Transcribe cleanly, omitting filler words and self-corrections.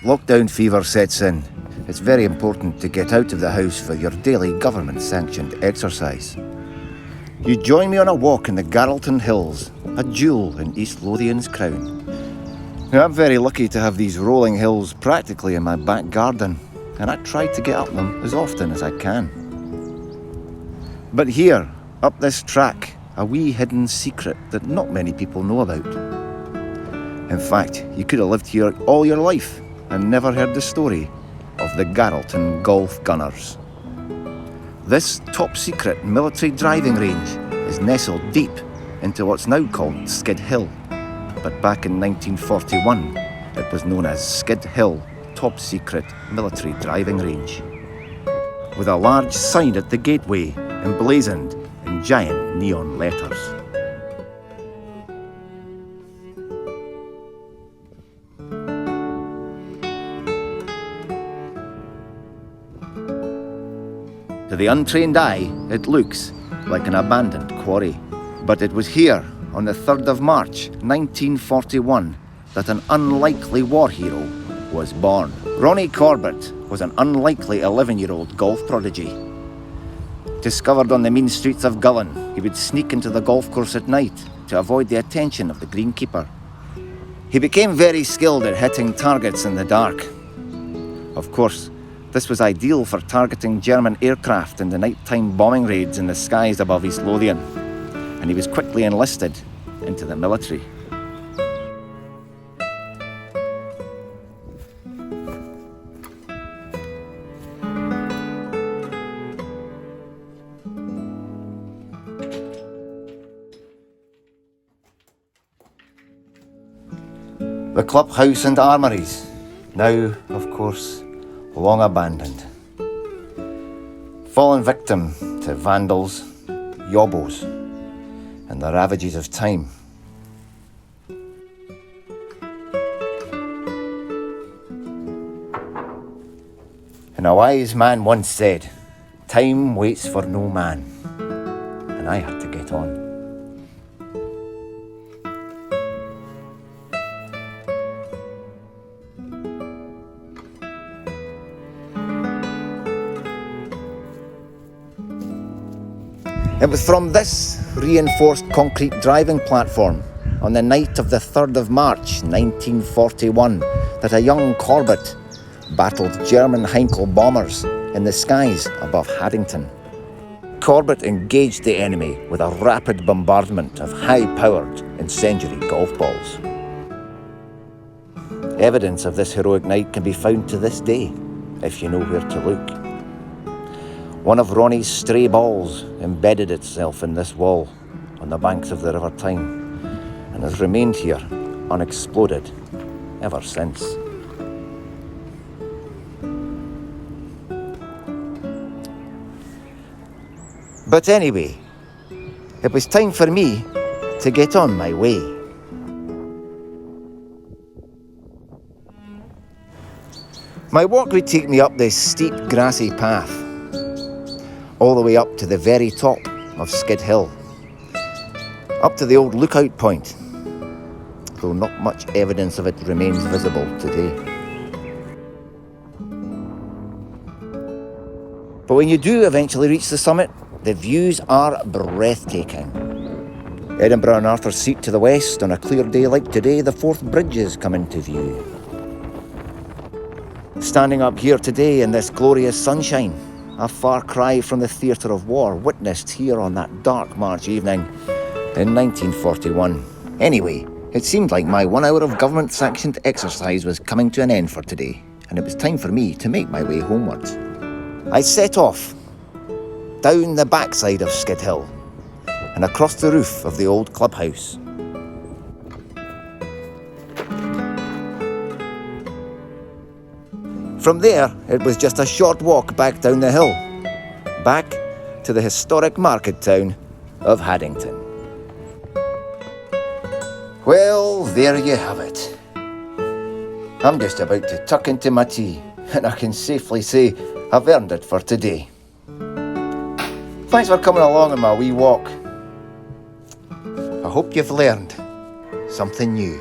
Lockdown fever sets in. It's very important to get out of the house for your daily government-sanctioned exercise. You join me on a walk in the Garalton Hills, a jewel in East Lothian's crown. Now, I'm very lucky to have these rolling hills practically in my back garden, and I try to get up them as often as I can. But here, up this track, a wee hidden secret that not many people know about. In fact, you could have lived here all your life and never heard the story of the Garalton Golf Gunners. This top-secret military driving range is nestled deep into what's now called Skid Hill, but back in 1941 it was known as Skid Hill Top Secret Military Driving Range, with a large sign at the gateway emblazoned in giant neon letters. To the untrained eye, it looks like an abandoned quarry. But it was here, on the 3rd of March 1941, that an unlikely war hero was born. Ronnie Corbett was an unlikely 11-year-old golf prodigy. Discovered on the mean streets of Gullen, he would sneak into the golf course at night to avoid the attention of the greenkeeper. He became very skilled at hitting targets in the dark. Of course, this was ideal for targeting German aircraft in the nighttime bombing raids in the skies above East Lothian, and he was quickly enlisted into the military. The clubhouse and armouries, now, of course, long abandoned. Fallen victim to vandals, yobos, and the ravages of time. And a wise man once said, "Time waits for no man," and I had to get on. It was from this reinforced concrete driving platform on the night of the 3rd of March 1941 that a young Corbett battled German Heinkel bombers in the skies above Haddington. Corbett engaged the enemy with a rapid bombardment of high-powered incendiary golf balls. Evidence of this heroic night can be found to this day, if you know where to look. One of Ronnie's stray balls embedded itself in this wall on the banks of the River Tyne and has remained here unexploded ever since. But anyway, it was time for me to get on my way. My walk would take me up this steep grassy path, all the way up to the very top of Skid Hill, up to the old lookout point, though not much evidence of it remains visible today. But when you do eventually reach the summit, the views are breathtaking. Edinburgh and Arthur's Seat to the west. On a clear day like today, the Forth Bridges come into view. Standing up here today in this glorious sunshine, a far cry from the theatre of war witnessed here on that dark March evening in 1941. Anyway, it seemed like my 1 hour of government-sanctioned exercise was coming to an end for today, and it was time for me to make my way homewards. I set off down the backside of Skid Hill and across the roof of the old clubhouse. From there, it was just a short walk back down the hill, back to the historic market town of Haddington. Well, there you have it. I'm just about to tuck into my tea, and I can safely say I've earned it for today. Thanks for coming along on my wee walk. I hope you've learned something new.